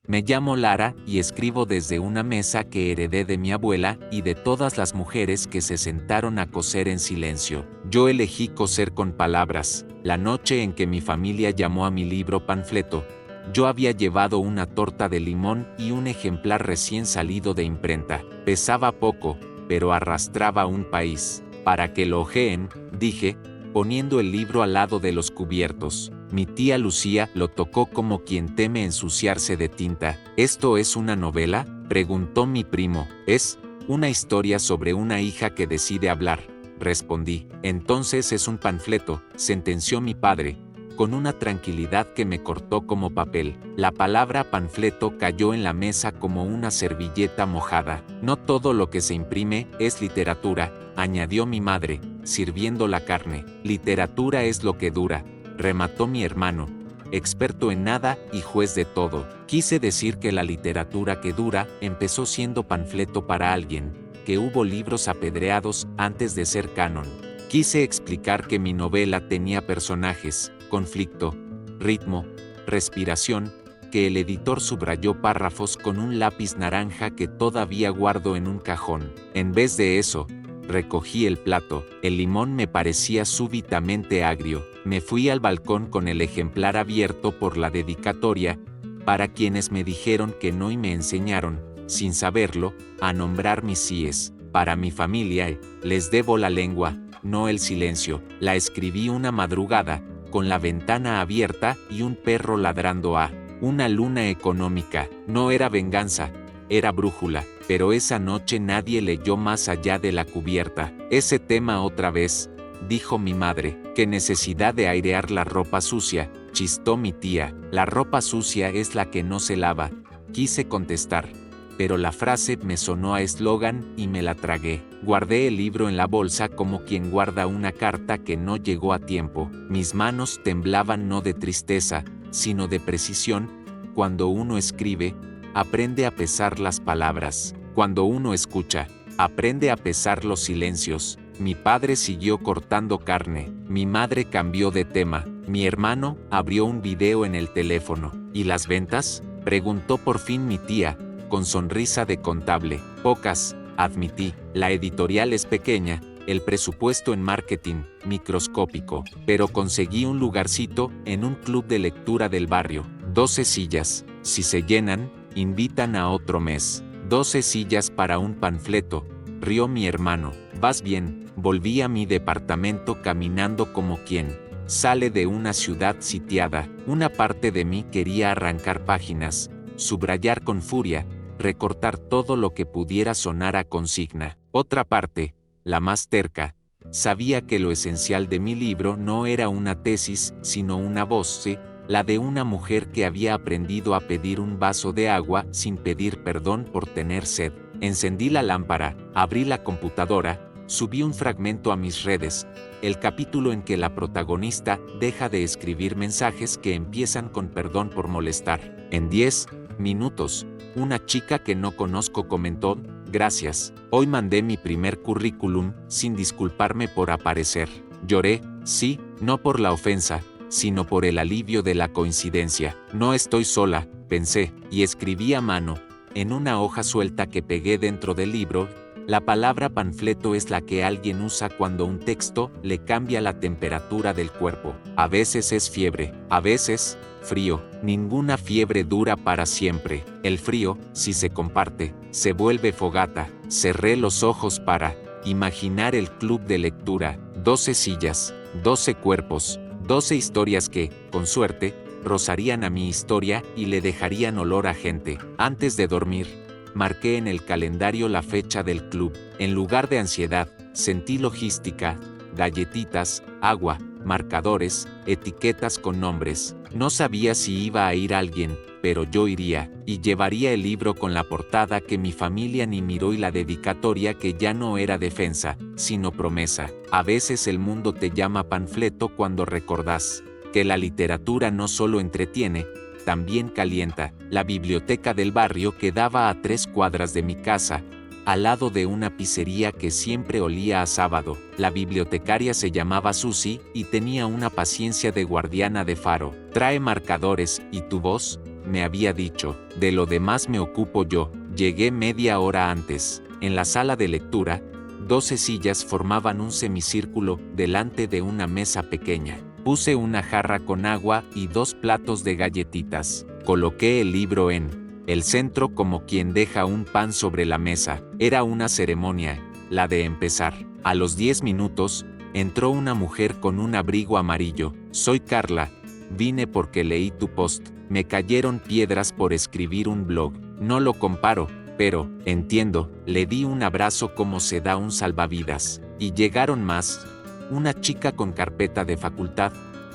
Me llamo Lara y escribo desde una mesa que heredé de mi abuela y de todas las mujeres que se sentaron a coser en silencio. Yo elegí coser con palabras. La noche en que mi familia llamó a mi libro panfleto, yo había llevado una torta de limón y un ejemplar recién salido de imprenta. Pesaba poco, pero arrastraba un país. Para que lo ojeen, dije, poniendo el libro al lado de los cubiertos. Mi tía Lucía lo tocó como quien teme ensuciarse de tinta. ¿Esto es una novela?, preguntó mi primo. Es una historia sobre una hija que decide hablar, respondí. Entonces es un panfleto, sentenció mi padre, con una tranquilidad que me cortó como papel. La palabra panfleto cayó en la mesa como una servilleta mojada. No todo lo que se imprime es literatura, añadió mi madre, sirviendo la carne. Literatura es lo que dura, remató mi hermano, experto en nada y juez de todo. Quise decir que la literatura que dura empezó siendo panfleto para alguien, que hubo libros apedreados antes de ser canon. Quise explicar que mi novela tenía personajes, conflicto, ritmo, respiración, que el editor subrayó párrafos con un lápiz naranja que todavía guardo en un cajón. En vez de eso, recogí el plato. El limón me parecía súbitamente agrio. Me fui al balcón con el ejemplar abierto por la dedicatoria, para quienes me dijeron que no y me enseñaron, sin saberlo, a nombrar mis síes. Para mi familia, les debo la lengua, no el silencio. La escribí una madrugada, con la ventana abierta y un perro ladrando a una luna económica. No era venganza, era brújula, pero esa noche nadie leyó más allá de la cubierta. Ese tema otra vez, dijo mi madre. ¿Qué necesidad de airear la ropa sucia?, chistó mi tía. La ropa sucia es la que no se lava, quise contestar. Pero la frase me sonó a eslogan y me la tragué. Guardé el libro en la bolsa como quien guarda una carta que no llegó a tiempo. Mis manos temblaban no de tristeza, sino de precisión. Cuando uno escribe, aprende a pesar las palabras. Cuando uno escucha, aprende a pesar los silencios. Mi padre siguió cortando carne. Mi madre cambió de tema. Mi hermano abrió un video en el teléfono. ¿Y las ventas?, preguntó por fin mi tía, con sonrisa de contable. Pocas, admití. La editorial es pequeña, el presupuesto en marketing, microscópico. Pero conseguí un lugarcito en un club de lectura del barrio. 12 sillas. Si se llenan, invitan a otro mes. 12 sillas para un panfleto, rió mi hermano. Vas bien. Volví a mi departamento caminando como quien sale de una ciudad sitiada. Una parte de mí quería arrancar páginas, subrayar con furia, recortar todo lo que pudiera sonar a consigna. Otra parte, la más terca, sabía que lo esencial de mi libro no era una tesis, sino una voz, la de una mujer que había aprendido a pedir un vaso de agua sin pedir perdón por tener sed. Encendí la lámpara, abrí la computadora, subí un fragmento a mis redes, el capítulo en que la protagonista deja de escribir mensajes que empiezan con perdón por molestar. En 10 minutos, una chica que no conozco comentó, gracias, hoy mandé mi primer currículum, sin disculparme por aparecer. Lloré, sí, no por la ofensa, sino por el alivio de la coincidencia. No estoy sola, pensé, y escribí a mano, en una hoja suelta que pegué dentro del libro. La palabra panfleto es la que alguien usa cuando un texto le cambia la temperatura del cuerpo. A veces es fiebre, a veces frío. Ninguna fiebre dura para siempre. El frío, si se comparte, se vuelve fogata. Cerré los ojos para imaginar el club de lectura. 12 sillas, 12 cuerpos, 12 historias que, con suerte, rozarían a mi historia y le dejarían olor a gente. Antes de dormir, marqué en el calendario la fecha del club. En lugar de ansiedad, sentí logística, galletitas, agua, marcadores, etiquetas con nombres. No sabía si iba a ir alguien, pero yo iría, y llevaría el libro con la portada que mi familia ni miró y la dedicatoria que ya no era defensa, sino promesa. A veces el mundo te llama panfleto cuando recordás que la literatura no solo entretiene, también calienta. La biblioteca del barrio quedaba a 3 cuadras de mi casa, al lado de una pizzería que siempre olía a sábado. La bibliotecaria se llamaba Susi y tenía una paciencia de guardiana de faro. Trae marcadores, ¿y tu voz?, me había dicho, de lo demás me ocupo yo. Llegué media hora antes. En la sala de lectura, 12 sillas formaban un semicírculo delante de una mesa pequeña. Puse una jarra con agua y 2 platos de galletitas. Coloqué el libro en el centro como quien deja un pan sobre la mesa. Era una ceremonia, la de empezar. A los 10 minutos, entró una mujer con un abrigo amarillo. Soy Carla. Vine porque leí tu post. Me cayeron piedras por escribir un blog. No lo comparo, pero, entiendo, le di un abrazo como se da un salvavidas. Y llegaron más. Una chica con carpeta de facultad,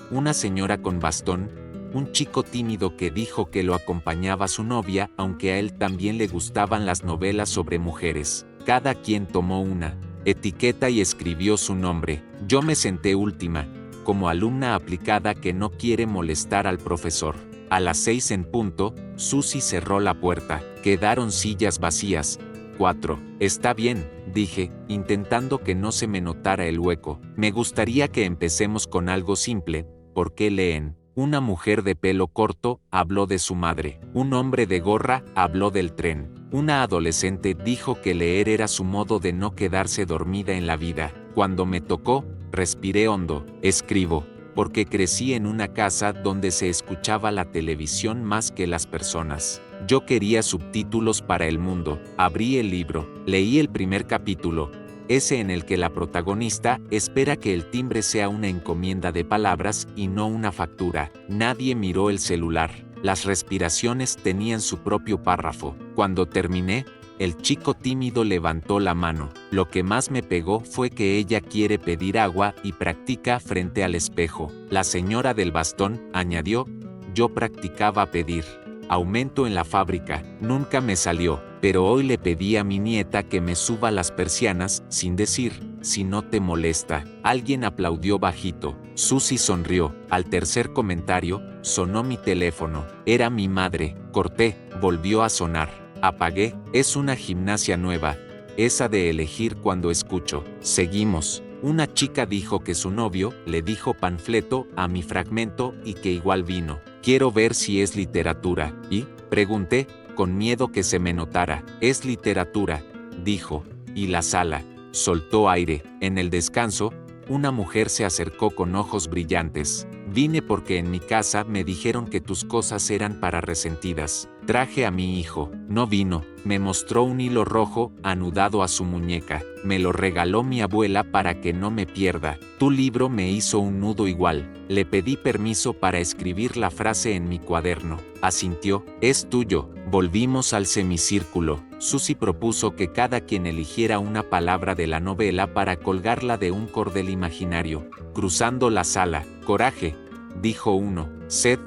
una señora con bastón, un chico tímido que dijo que lo acompañaba su novia, aunque a él también le gustaban las novelas sobre mujeres. Cada quien tomó una etiqueta y escribió su nombre. Yo me senté última, como alumna aplicada que no quiere molestar al profesor. A las 6 en punto, Susi cerró la puerta. Quedaron sillas vacías. 4. Está bien, dije, intentando que no se me notara el hueco. Me gustaría que empecemos con algo simple. ¿Por qué leen? Una mujer de pelo corto habló de su madre. Un hombre de gorra habló del tren. Una adolescente dijo que leer era su modo de no quedarse dormida en la vida. Cuando me tocó, respiré hondo. Escribo, porque crecí en una casa donde se escuchaba la televisión más que las personas. Yo quería subtítulos para el mundo. Abrí el libro, leí el primer capítulo, ese en el que la protagonista espera que el timbre sea una encomienda de palabras y no una factura. Nadie miró el celular. Las respiraciones tenían su propio párrafo. Cuando terminé, el chico tímido levantó la mano. Lo que más me pegó fue que ella quiere pedir agua y practica frente al espejo. La señora del bastón añadió, yo practicaba pedir aumento en la fábrica, nunca me salió, pero hoy le pedí a mi nieta que me suba las persianas, sin decir, si no te molesta. Alguien aplaudió bajito. Susi sonrió. Al tercer comentario, sonó mi teléfono. Era mi madre. Corté, volvió a sonar. Apagué. Es una gimnasia nueva, esa de elegir cuando escucho. Seguimos. Una chica dijo que su novio le dijo panfleto a mi fragmento y que igual vino. Quiero ver si es literatura. ¿Y? Pregunté, con miedo que se me notara. Es literatura, dijo. Y la sala soltó aire. En el descanso, una mujer se acercó con ojos brillantes. Vine porque en mi casa me dijeron que tus cosas eran para resentidas. Traje a mi hijo. No vino. Me mostró un hilo rojo anudado a su muñeca. Me lo regaló mi abuela para que no me pierda. Tu libro me hizo un nudo igual. Le pedí permiso para escribir la frase en mi cuaderno. Asintió. Es tuyo. Volvimos al semicírculo. Susi propuso que cada quien eligiera una palabra de la novela para colgarla de un cordel imaginario. Cruzando la sala. Coraje, dijo uno. Sed,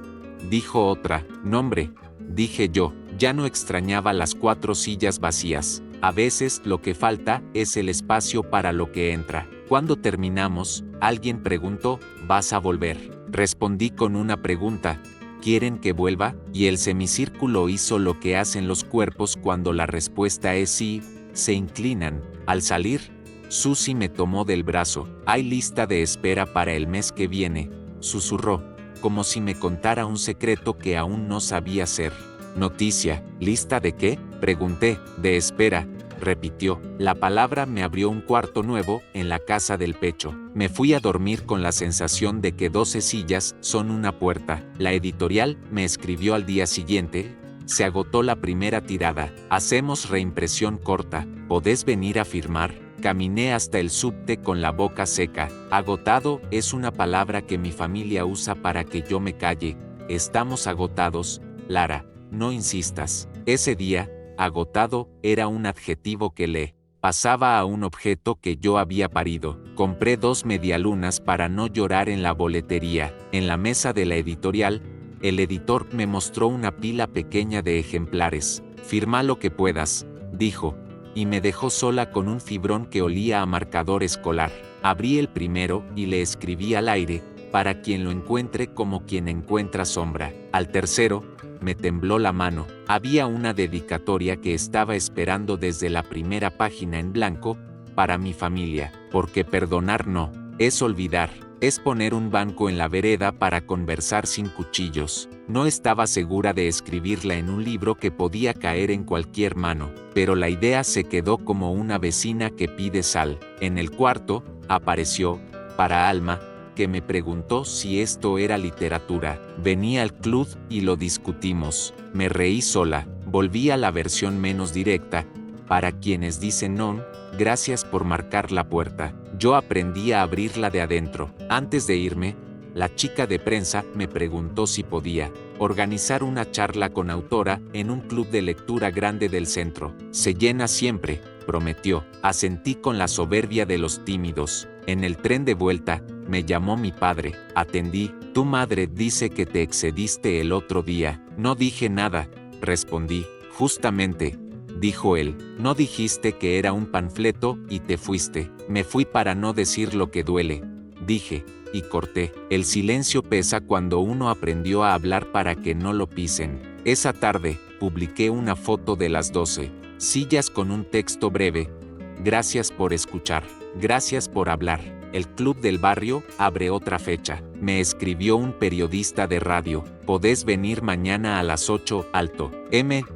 dijo otra. Nombre, dije yo. Ya no extrañaba las 4 sillas vacías. A veces lo que falta es el espacio para lo que entra. Cuando terminamos, alguien preguntó, ¿vas a volver? Respondí con una pregunta. ¿Quieren que vuelva? Y el semicírculo hizo lo que hacen los cuerpos cuando la respuesta es sí, se inclinan. Al salir, Susi me tomó del brazo. Hay lista de espera para el mes que viene, susurró, como si me contara un secreto que aún no sabía hacer. Noticia, ¿lista de qué? Pregunté. De espera, repitió. La palabra me abrió un cuarto nuevo en la casa del pecho. Me fui a dormir con la sensación de que 12 sillas son una puerta. La editorial me escribió al día siguiente. Se agotó la primera tirada. Hacemos reimpresión corta. ¿Podés venir a firmar? Caminé hasta el subte con la boca seca. Agotado es una palabra que mi familia usa para que yo me calle. Estamos agotados, Lara. No insistas. Ese día, agotado, era un adjetivo que le pasaba a un objeto que yo había parido. Compré 2 medialunas para no llorar en la boletería. En la mesa de la editorial, el editor me mostró una pila pequeña de ejemplares. Firma lo que puedas, dijo, y me dejó sola con un fibrón que olía a marcador escolar. Abrí el primero y le escribí al aire, para quien lo encuentre como quien encuentra sombra. Al tercero, me tembló la mano. Había una dedicatoria que estaba esperando desde la primera página en blanco, para mi familia, porque perdonar no, es olvidar. Es poner un banco en la vereda para conversar sin cuchillos. No estaba segura de escribirla en un libro que podía caer en cualquier mano, pero la idea se quedó como una vecina que pide sal. En el cuarto, apareció, para Alma, que me preguntó si esto era literatura. Venía al club y lo discutimos. Me reí sola, volví a la versión menos directa. Para quienes dicen no, gracias por marcar la puerta. Yo aprendí a abrirla de adentro. Antes de irme, la chica de prensa me preguntó si podía organizar una charla con autora en un club de lectura grande del centro. Se llena siempre, prometió. Asentí con la soberbia de los tímidos. En el tren de vuelta, me llamó mi padre. Atendí. Tu madre dice que te excediste el otro día. No dije nada, respondí. Justamente, dijo él, no dijiste que era un panfleto y te fuiste. Me fui para no decir lo que duele, dije, y corté. El silencio pesa cuando uno aprendió a hablar para que no lo pisen. Esa tarde, publiqué una foto de las 12 sillas con un texto breve. Gracias por escuchar. Gracias por hablar. El club del barrio abre otra fecha. Me escribió un periodista de radio. ¿Podés venir mañana a las 8, alto?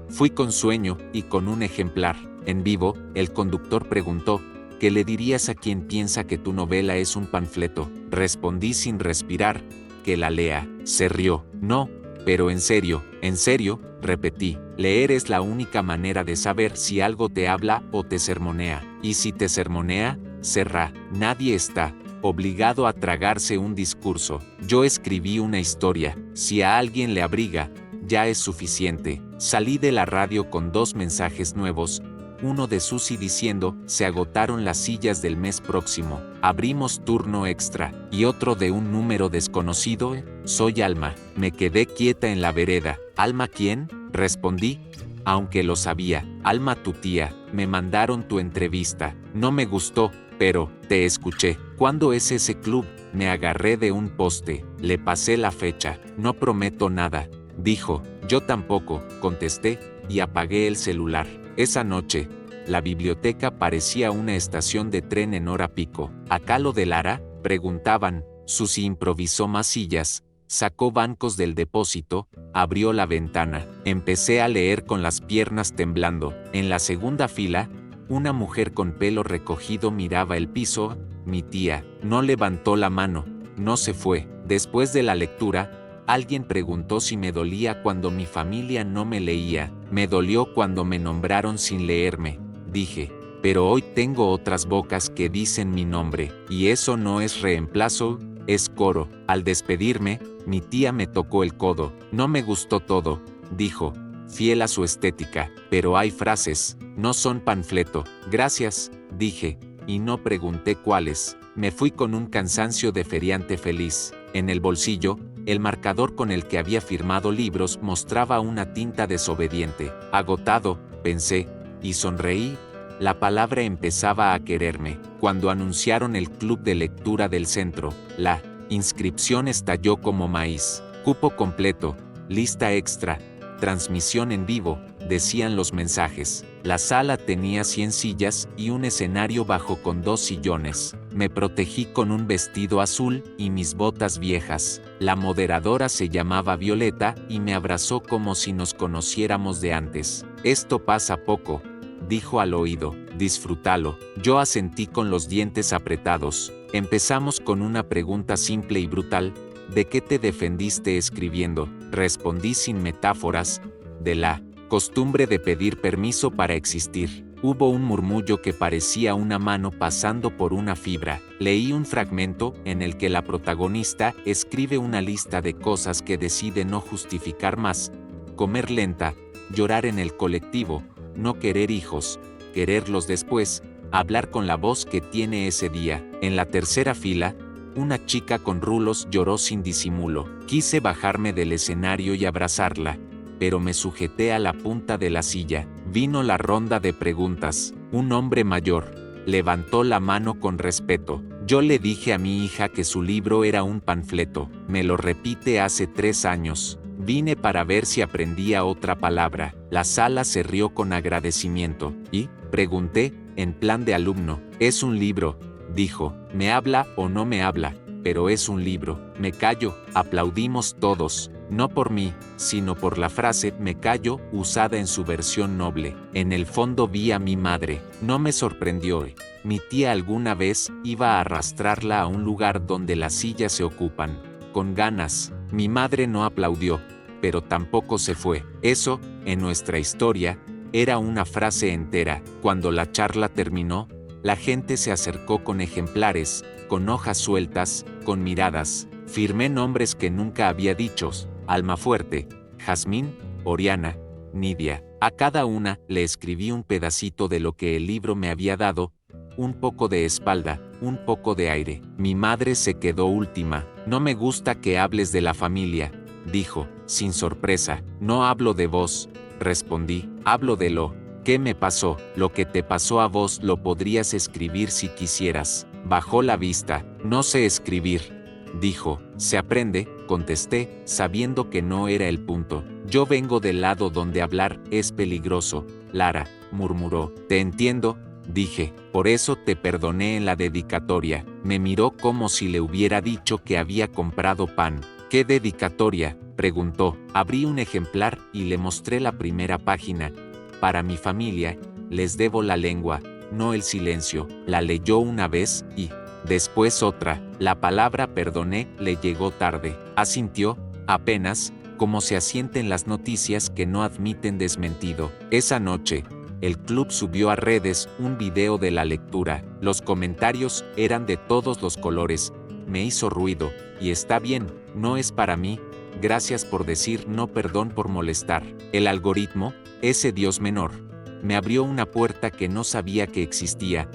Fui con sueño y con un ejemplar. En vivo, el conductor preguntó, ¿qué le dirías a quien piensa que tu novela es un panfleto? Respondí sin respirar, que la lea. Se rió. No, pero en serio, repetí. Leer es la única manera de saber si algo te habla o te sermonea. Y si te sermonea, cerrá. Nadie está obligado a tragarse un discurso. Yo escribí una historia. Si a alguien le abriga, ya es suficiente. Salí de la radio con 2 mensajes nuevos. Uno de Susi diciendo, se agotaron las sillas del mes próximo, abrimos turno extra, y otro de un número desconocido, soy Alma. Me quedé quieta en la vereda. ¿Alma quién? Respondí, aunque lo sabía. Alma tu tía, me mandaron tu entrevista. No me gustó, pero, te escuché. ¿Cuándo es ese club? Me agarré de un poste, le pasé la fecha. No prometo nada, dijo. Yo tampoco, contesté, y apagué el celular. Esa noche, la biblioteca parecía una estación de tren en hora pico. ¿Acá lo de Lara? Preguntaban. Susi improvisó más sillas, sacó bancos del depósito, abrió la ventana. Empecé a leer con las piernas temblando. En la segunda fila, una mujer con pelo recogido miraba el piso. Mi tía no levantó la mano, no se fue. Después de la lectura, alguien preguntó si me dolía cuando mi familia no me leía. Me dolió cuando me nombraron sin leerme, dije. Pero hoy tengo otras bocas que dicen mi nombre, y eso no es reemplazo, es coro. Al despedirme, mi tía me tocó el codo. No me gustó todo, dijo, fiel a su estética, pero hay frases, no son panfleto. Gracias, dije, y no pregunté cuáles. Me fui con un cansancio de feriante feliz. En el bolsillo, el marcador con el que había firmado libros mostraba una tinta desobediente. Agotado, pensé, y sonreí. La palabra empezaba a quererme. Cuando anunciaron el club de lectura del centro, la inscripción estalló como maíz. Cupo completo, lista extra, transmisión en vivo, decían los mensajes. La sala tenía 100 sillas y un escenario bajo con 2 sillones. Me protegí con un vestido azul y mis botas viejas. La moderadora se llamaba Violeta y me abrazó como si nos conociéramos de antes. Esto pasa poco, dijo al oído, disfrútalo. Yo asentí con los dientes apretados. Empezamos con una pregunta simple y brutal. ¿De qué te defendiste escribiendo? Respondí sin metáforas. De la costumbre de pedir permiso para existir. Hubo un murmullo que parecía una mano pasando por una fibra. Leí un fragmento en el que la protagonista escribe una lista de cosas que decide no justificar más. Comer lenta, llorar en el colectivo, no querer hijos, quererlos después, hablar con la voz que tiene ese día. En la tercera fila, una chica con rulos lloró sin disimulo. Quise bajarme del escenario y abrazarla, pero me sujeté a la punta de la silla. Vino la ronda de preguntas. Un hombre mayor levantó la mano con respeto. Yo le dije a mi hija que su libro era un panfleto. Me lo repite hace 3 años. Vine para ver si aprendía otra palabra. La sala se rió con agradecimiento. ¿Y? Pregunté, en plan de alumno. Es un libro, dijo. ¿Me habla o no me habla? pero es un libro. Me callo, aplaudimos todos, no por mí, sino por la frase me callo usada en su versión noble. En el fondo vi a mi madre, no me sorprendió. Mi tía alguna vez iba a arrastrarla a un lugar donde las sillas se ocupan. Con ganas, mi madre no aplaudió, pero tampoco se fue. Eso, en nuestra historia, era una frase entera. Cuando la charla terminó, la gente se acercó con ejemplares, con hojas sueltas, con miradas. Firmé nombres que nunca había dichos: Almafuerte, Jazmín, Oriana, Nidia. A cada una le escribí un pedacito de lo que el libro me había dado, un poco de espalda, un poco de aire. Mi madre se quedó última. No me gusta que hables de la familia, dijo, sin sorpresa. No hablo de vos, respondí, hablo de lo que me pasó. Lo que te pasó a vos lo podrías escribir si quisieras. Bajó la vista. No sé escribir, dijo. Se aprende, contesté, sabiendo que no era el punto. Yo vengo del lado donde hablar es peligroso, Lara, murmuró. Te entiendo, dije, por eso te perdoné en la dedicatoria. Me miró como si le hubiera dicho que había comprado pan. ¿Qué dedicatoria?, preguntó. Abrí un ejemplar y le mostré la primera página. Para mi familia, les debo la lengua, no el silencio. La leyó una vez y después otra. La palabra perdoné le llegó tarde. Asintió, apenas, como se asienten las noticias que no admiten desmentido. Esa noche, el club subió a redes un video de la lectura. Los comentarios eran de todos los colores. Me hizo ruido, y está bien, no es para mí. Gracias por decir no, perdón por molestar. El algoritmo, ese Dios menor, me abrió una puerta que no sabía que existía.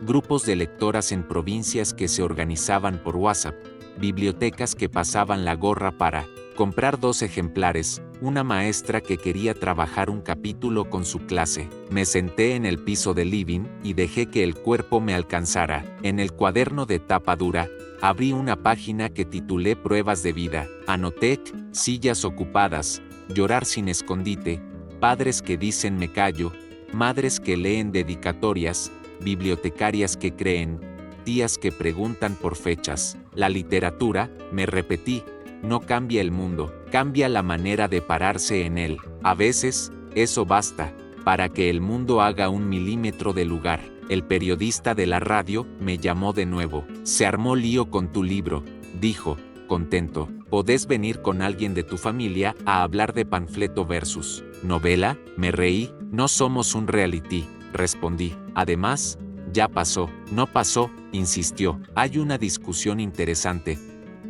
Grupos de lectoras en provincias que se organizaban por WhatsApp, bibliotecas que pasaban la gorra para comprar 2 ejemplares, una maestra que quería trabajar un capítulo con su clase. Me senté en el piso del living y dejé que el cuerpo me alcanzara. En el cuaderno de tapa dura, abrí una página que titulé Pruebas de vida. Anoté: sillas ocupadas, llorar sin escondite, padres que dicen me callo, madres que leen dedicatorias, bibliotecarias que creen, tías que preguntan por fechas. La literatura, me repetí, no cambia el mundo, cambia la manera de pararse en él. A veces, eso basta para que el mundo haga 1 milímetro de lugar. El periodista de la radio me llamó de nuevo. Se armó lío con tu libro, dijo, contento. ¿Podés venir con alguien de tu familia a hablar de panfleto versus novela? Me reí. No somos un reality, respondí. Además, ya pasó. No pasó, insistió. Hay una discusión interesante.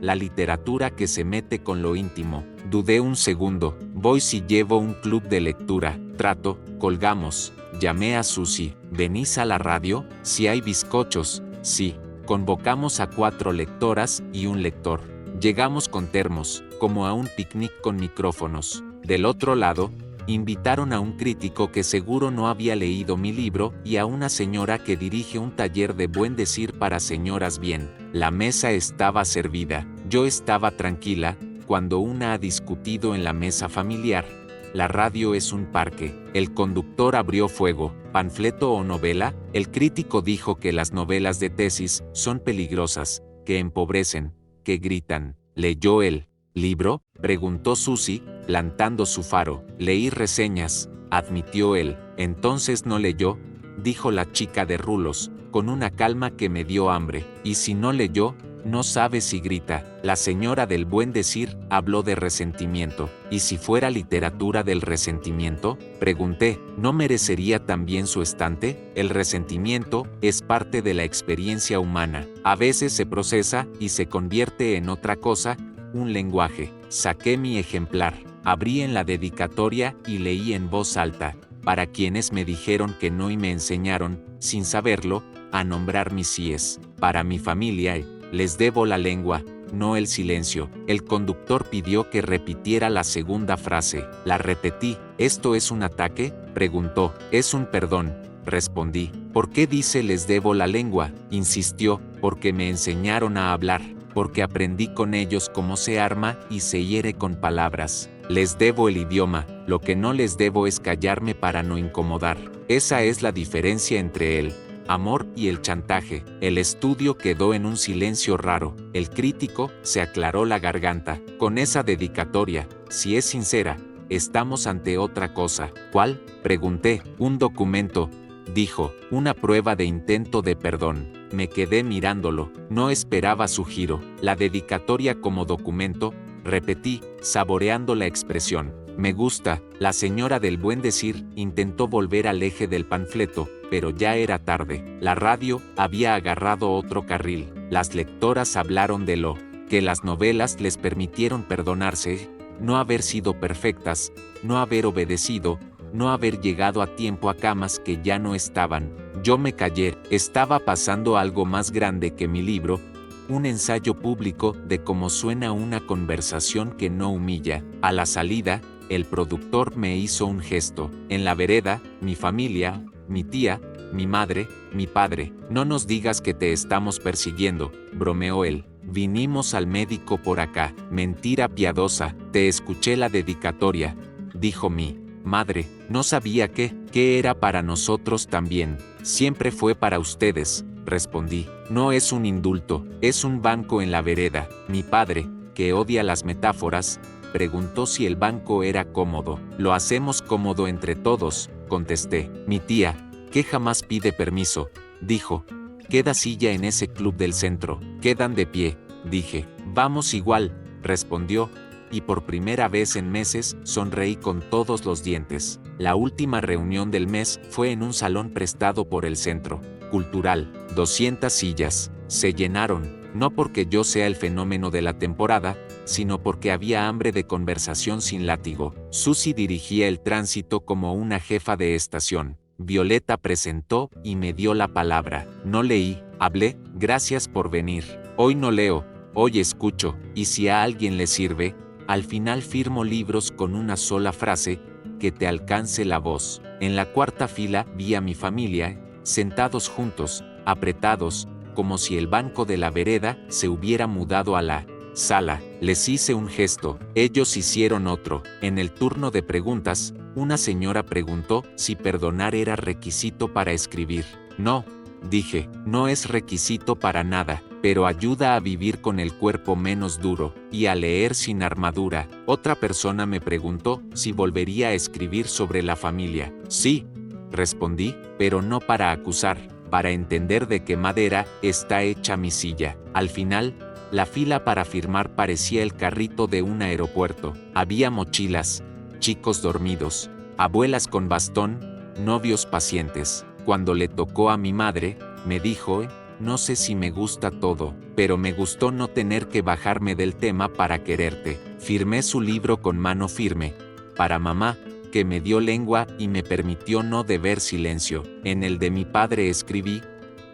La literatura que se mete con lo íntimo. Dudé un segundo. Voy si llevo un club de lectura. Trato, colgamos. Llamé a Susi. ¿Venís a la radio? Si hay bizcochos. Sí. Convocamos a 4 lectoras y un lector. Llegamos con termos, como a un picnic con micrófonos. Del otro lado, invitaron a un crítico que seguro no había leído mi libro y a una señora que dirige un taller de buen decir para señoras bien. La mesa estaba servida. Yo estaba tranquila. Cuando una ha discutido en la mesa familiar, la radio es un parque. El conductor abrió fuego. ¿Panfleto o novela? El crítico dijo que las novelas de tesis son peligrosas, que empobrecen, que gritan. ¿Leyó el libro?, preguntó Susi, plantando su faro. Leí reseñas, admitió él. Entonces no leyó, dijo la chica de rulos, con una calma que me dio hambre. Y si no leyó, no sabe si grita. La señora del buen decir habló de resentimiento. ¿Y si fuera literatura del resentimiento?, pregunté. ¿No merecería también su estante? El resentimiento es parte de la experiencia humana. A veces se procesa y se convierte en otra cosa, un lenguaje. Saqué mi ejemplar, abrí en la dedicatoria y leí en voz alta, para quienes me dijeron que no y me enseñaron, sin saberlo, a nombrar mis síes. Para mi familia, les debo la lengua, no el silencio. El conductor pidió que repitiera la segunda frase. La repetí. ¿Esto es un ataque?, preguntó. Es un perdón, respondí. ¿Por qué dice les debo la lengua?, insistió. Porque me enseñaron a hablar, porque aprendí con ellos cómo se arma y se hiere con palabras. Les debo el idioma, lo que no les debo es callarme para no incomodar. Esa es la diferencia entre él amor y el chantaje. El estudio quedó en un silencio raro. El crítico se aclaró la garganta. Con esa dedicatoria, si es sincera, estamos ante otra cosa. ¿Cuál? Pregunté. Un documento, dijo, una prueba de intento de perdón. Me quedé mirándolo. No esperaba su giro. La dedicatoria como documento, repetí, saboreando la expresión. Me gusta. La señora del buen decir intentó volver al eje del panfleto, pero ya era tarde. La radio había agarrado otro carril. Las lectoras hablaron de lo que las novelas les permitieron perdonarse, no haber sido perfectas, no haber obedecido, no haber llegado a tiempo a camas que ya no estaban. Yo me callé. Estaba pasando algo más grande que mi libro, un ensayo público de cómo suena una conversación que no humilla. A la salida, el productor me hizo un gesto. En la vereda, mi familia, mi tía, mi madre, mi padre. No nos digas que te estamos persiguiendo, bromeó él. Vinimos al médico por acá. Mentira piadosa. Te escuché la dedicatoria, dijo mi madre. No sabía que era para nosotros también. Siempre fue para ustedes, respondí. No es un indulto, es un banco en la vereda. Mi padre, que odia las metáforas, preguntó si el banco era cómodo. Lo hacemos cómodo entre todos, contesté. Mi tía, que jamás pide permiso, dijo. Queda silla en ese club del centro. Quedan de pie, dije. Vamos igual, respondió, y por primera vez en meses sonreí con todos los dientes. La última reunión del mes fue en un salón prestado por el Centro Cultural. 200 sillas. Se llenaron, no porque yo sea el fenómeno de la temporada, sino porque había hambre de conversación sin látigo. Susi dirigía el tránsito como una jefa de estación. Violeta presentó y me dio la palabra. No leí, hablé. Gracias por venir. Hoy no leo, hoy escucho, y si a alguien le sirve, al final firmo libros con una sola frase, que te alcance la voz. En la cuarta fila vi a mi familia, sentados juntos, apretados, como si el banco de la vereda se hubiera mudado a la sala. Les hice un gesto, ellos hicieron otro. En el turno de preguntas, una señora preguntó si perdonar era requisito para escribir. No, dije, no es requisito para nada, pero ayuda a vivir con el cuerpo menos duro y a leer sin armadura. Otra persona me preguntó si volvería a escribir sobre la familia. Sí, respondí, pero no para acusar, para entender de qué madera está hecha mi silla. Al final, la fila para firmar parecía el carrito de un aeropuerto. Había mochilas, chicos dormidos, abuelas con bastón, novios pacientes. Cuando le tocó a mi madre, me dijo, no sé si me gusta todo, pero me gustó no tener que bajarme del tema para quererte. Firmé su libro con mano firme. Para mamá, que me dio lengua y me permitió no deber silencio. En el de mi padre escribí,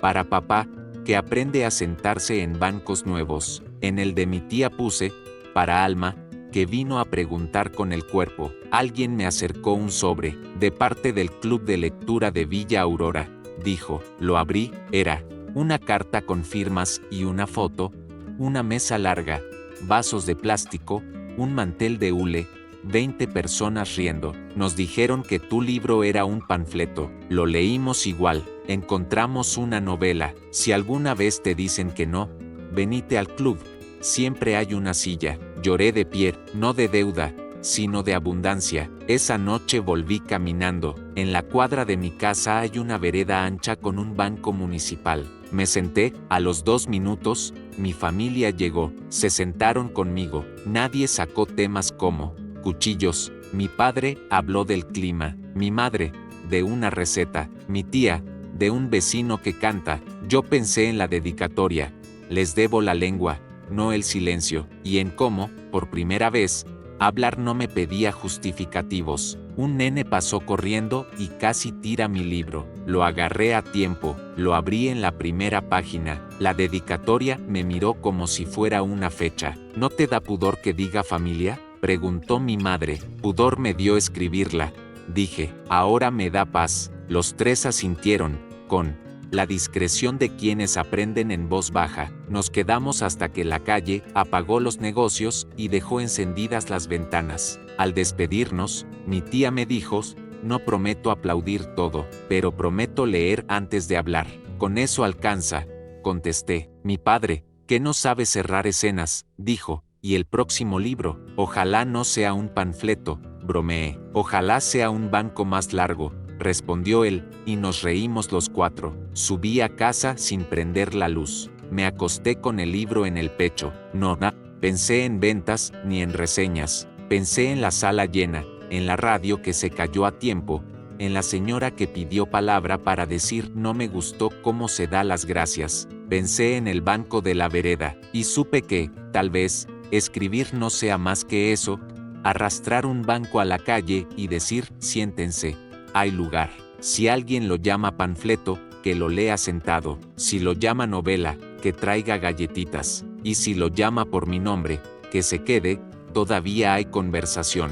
para papá, que aprende a sentarse en bancos nuevos. En el de mi tía puse, para Alma, que vino a preguntar con el cuerpo. Alguien me acercó un sobre, de parte del Club de Lectura de Villa Aurora. Dijo, lo abrí, era una carta con firmas y una foto, una mesa larga, vasos de plástico, un mantel de hule, 20 personas riendo. Nos dijeron que tu libro era un panfleto. Lo leímos igual. Encontramos una novela. Si alguna vez te dicen que no, venite al club. Siempre hay una silla. Lloré de pie, no de deuda, sino de abundancia. Esa noche volví caminando. En la cuadra de mi casa hay una vereda ancha con un banco municipal. Me senté. A los 2 minutos, mi familia llegó. Se sentaron conmigo. Nadie sacó temas como cuchillos. Mi padre habló del clima. Mi madre, de una receta. Mi tía, de un vecino que canta. Yo pensé en la dedicatoria. Les debo la lengua, no el silencio. Y en cómo, por primera vez, hablar no me pedía justificativos. Un nene pasó corriendo y casi tira mi libro. Lo agarré a tiempo, lo abrí en la primera página. La dedicatoria me miró como si fuera una fecha. ¿No te da pudor que diga familia?, preguntó mi madre. Pudor me dio escribirla, dije. Ahora me da paz. Los 3 asintieron, con la discreción de quienes aprenden en voz baja. Nos quedamos hasta que la calle apagó los negocios y dejó encendidas las ventanas. Al despedirnos, mi tía me dijo, no prometo aplaudir todo, pero prometo leer antes de hablar. Con eso alcanza, contesté. Mi padre, que no sabe cerrar escenas, dijo, y el próximo libro, ojalá no sea un panfleto, bromeé. Ojalá sea un banco más largo, respondió él, y nos reímos los cuatro. Subí a casa sin prender la luz. Me acosté con el libro en el pecho. No pensé en ventas ni en reseñas. Pensé en la sala llena, en la radio que se cayó a tiempo, en la señora que pidió palabra para decir no me gustó cómo se da las gracias. Pensé en el banco de la vereda, y supe que, tal vez, escribir no sea más que eso, arrastrar un banco a la calle y decir, siéntense, hay lugar. Si alguien lo llama panfleto, que lo lea sentado. Si lo llama novela, que traiga galletitas. Y si lo llama por mi nombre, que se quede, todavía hay conversación.